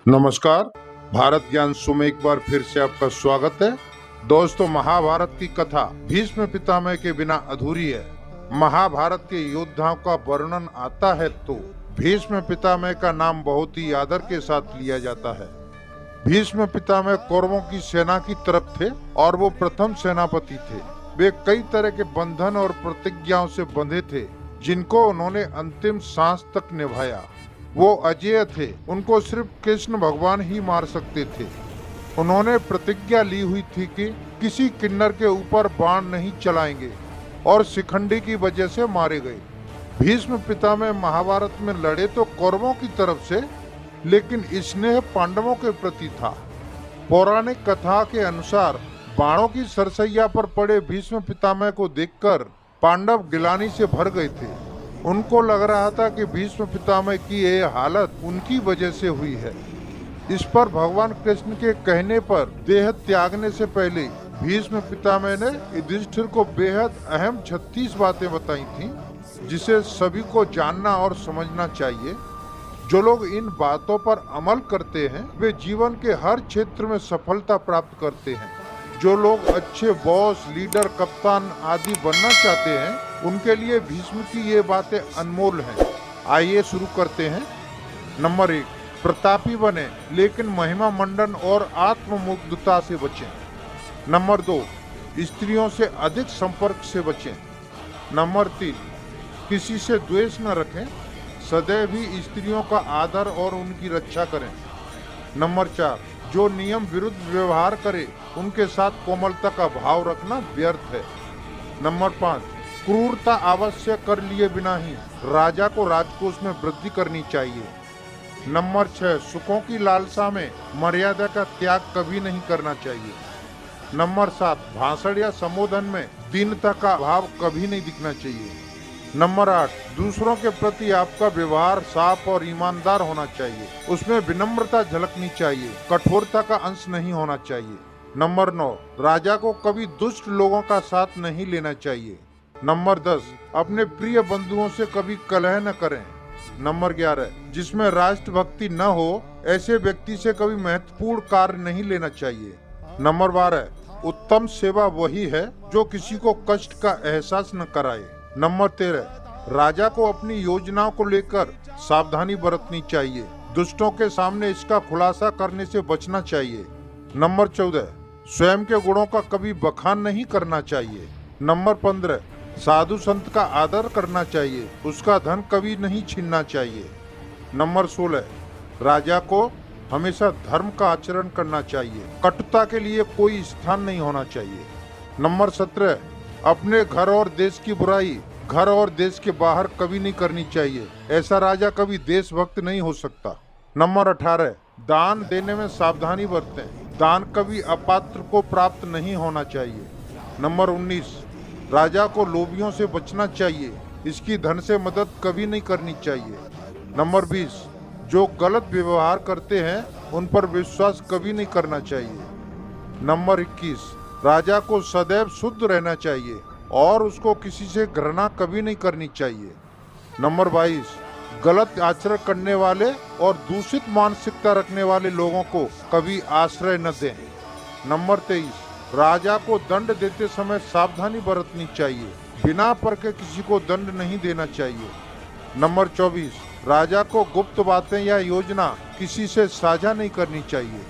नमस्कार। भारत ज्ञान शो में एक बार फिर से आपका स्वागत है। दोस्तों, महाभारत की कथा भीष्म पितामह के बिना अधूरी है। महाभारत के योद्धाओं का वर्णन आता है तो भीष्म पितामह का नाम बहुत ही आदर के साथ लिया जाता है। भीष्म पितामह कौरवों की सेना की तरफ थे और वो प्रथम सेनापति थे। वे कई तरह के बंधन और प्रतिज्ञाओं से बंधे थे, जिनको उन्होंने अंतिम सांस तक निभाया। वो अजेय थे, उनको सिर्फ कृष्ण भगवान ही मार सकते थे। उन्होंने प्रतिज्ञा ली हुई थी कि किसी किन्नर के ऊपर बाण नहीं चलाएंगे और शिखंडी की वजह से मारे गए। भीष्म पितामह महाभारत में लड़े तो कौरवों की तरफ से, लेकिन स्नेह पांडवों के प्रति था। पौराणिक कथा के अनुसार बाणों की सरसैया पर पड़े भीष्म पितामह को देखकर पांडव गिलानी से भर गए थे। उनको लग रहा था कि भीष्म पितामह की ये हालत उनकी वजह से हुई है। इस पर भगवान कृष्ण के कहने पर देह त्यागने से पहले भीष्म पितामह ने युधिष्ठिर को बेहद अहम 36 बातें बताई थीं, जिसे सभी को जानना और समझना चाहिए। जो लोग इन बातों पर अमल करते हैं, वे जीवन के हर क्षेत्र में सफलता प्राप्त करते हैं। जो लोग अच्छे बॉस, लीडर, कप्तान आदि बनना चाहते हैं, उनके लिए भीष्म की ये बातें अनमोल हैं। आइए शुरू करते हैं। नंबर 1, प्रतापी बने लेकिन महिमा मंडन और आत्ममुग्धता से बचें। नंबर 2, स्त्रियों से अधिक संपर्क से बचें। नंबर 3, किसी से द्वेष न रखें, सदैव ही स्त्रियों का आदर और उनकी रक्षा करें। नंबर 4, जो नियम विरुद्ध व्यवहार करे, उनके साथ कोमलता का भाव रखना व्यर्थ है। नंबर 5, क्रूरता आवश्यक कर लिए बिना ही राजा को राजकोष में वृद्धि करनी चाहिए। नंबर 6, सुखों की लालसा में मर्यादा का त्याग कभी नहीं करना चाहिए। नंबर 7, भाषण या संबोधन में दीनता का भाव कभी नहीं दिखना चाहिए। नंबर 8, दूसरों के प्रति आपका व्यवहार साफ और ईमानदार होना चाहिए। उसमें विनम्रता झलकनी चाहिए, कठोरता का अंश नहीं होना चाहिए। नंबर 9, राजा को कभी दुष्ट लोगों का साथ नहीं लेना चाहिए। नंबर 10, अपने प्रिय बंधुओं से कभी कलह न करें। नंबर 11, जिसमें राष्ट्रभक्ति न हो, ऐसे व्यक्ति से कभी महत्वपूर्ण कार्य नहीं लेना चाहिए। नंबर 12, उत्तम सेवा वही है जो किसी को कष्ट का एहसास न कराए। नंबर 13, राजा को अपनी योजनाओं को लेकर सावधानी बरतनी चाहिए, दुष्टों के सामने इसका खुलासा करने से बचना चाहिए। नंबर 14, स्वयं के गुणों का कभी बखान नहीं करना चाहिए। नंबर 15, साधु संत का आदर करना चाहिए, उसका धन कभी नहीं छीनना चाहिए। नंबर 16, राजा को हमेशा धर्म का आचरण करना चाहिए, कटुता के लिए कोई स्थान नहीं होना चाहिए। नंबर 17, अपने घर और देश की बुराई घर और देश के बाहर कभी नहीं करनी चाहिए, ऐसा राजा कभी देशभक्त नहीं हो सकता। नंबर 18, दान देने में सावधानी बरतें, दान कभी अपात्र को प्राप्त नहीं होना चाहिए। नंबर 19, राजा को लोभियों से बचना चाहिए, इसकी धन से मदद कभी नहीं करनी चाहिए। नंबर 20, जो गलत व्यवहार करते हैं उन पर विश्वास कभी नहीं करना चाहिए। नंबर 21, राजा को सदैव शुद्ध रहना चाहिए और उसको किसी से घृणा कभी नहीं करनी चाहिए। नंबर 22, गलत आचरण करने वाले और दूषित मानसिकता रखने वाले लोगों को कभी आश्रय न दें। नंबर 23, राजा को दंड देते समय सावधानी बरतनी चाहिए, बिना परखे किसी को दंड नहीं देना चाहिए। नंबर 24, राजा को गुप्त बातें या योजना किसी से साझा नहीं करनी चाहिए।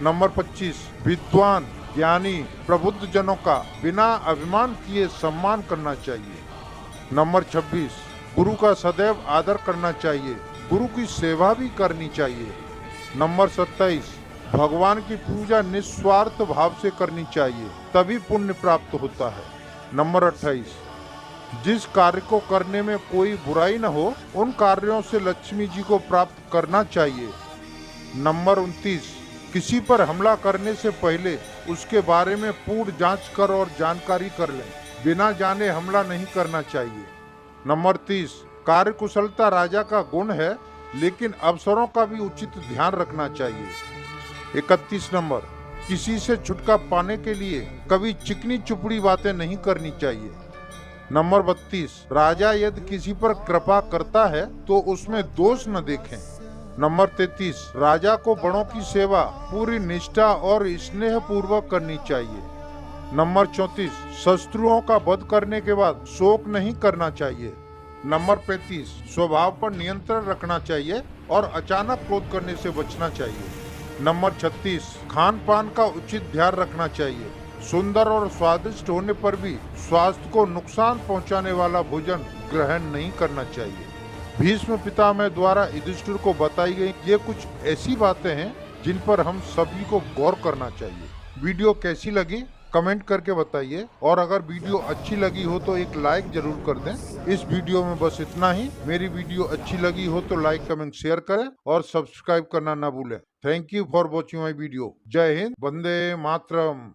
नंबर 25, विद्वान, ज्ञानी, प्रबुद्ध जनों का बिना अभिमान किए सम्मान करना चाहिए। नंबर 26, गुरु का सदैव आदर करना चाहिए, गुरु की सेवा भी करनी चाहिए। नंबर 27, भगवान की पूजा निस्वार्थ भाव से करनी चाहिए, तभी पुण्य प्राप्त होता है। नंबर 28, जिस कार्य को करने में कोई बुराई न हो, उन कार्यों से लक्ष्मी जी को प्राप्त करना चाहिए। नंबर 29, किसी पर हमला करने से पहले उसके बारे में पूर्ण जांच कर और जानकारी कर लें, बिना जाने हमला नहीं करना चाहिए। नंबर 30, कार्यकुशलता राजा का गुण है, लेकिन अवसरों का भी उचित ध्यान रखना चाहिए। 31 नंबर, किसी से छुटकारा पाने के लिए कभी चिकनी चुपड़ी बातें नहीं करनी चाहिए। नंबर 32, राजा यदि किसी पर कृपा करता है तो उसमें दोष न देखें। नंबर 33, राजा को बड़ों की सेवा पूरी निष्ठा और स्नेह पूर्वक करनी चाहिए। नंबर 34, शत्रुओं का वध करने के बाद शोक नहीं करना चाहिए। नंबर 35, स्वभाव पर नियंत्रण रखना चाहिए और अचानक क्रोध करने से बचना चाहिए। नंबर 36, खान पान का उचित ध्यान रखना चाहिए। सुंदर और स्वादिष्ट होने पर भी स्वास्थ्य को नुकसान पहुंचाने वाला भोजन ग्रहण नहीं करना चाहिए। भीष्म पितामह द्वारा युधिष्ठिर को बताई गई ये कुछ ऐसी बातें हैं जिन पर हम सभी को गौर करना चाहिए। वीडियो कैसी लगी कमेंट करके बताइए, और अगर वीडियो अच्छी लगी हो तो एक लाइक जरूर कर दें। इस वीडियो में बस इतना ही। मेरी वीडियो अच्छी लगी हो तो लाइक कमेंट शेयर करें और सब्सक्राइब करना ना भूलें। Thank you for watching my video. जय हिंद, वंदे मातरम।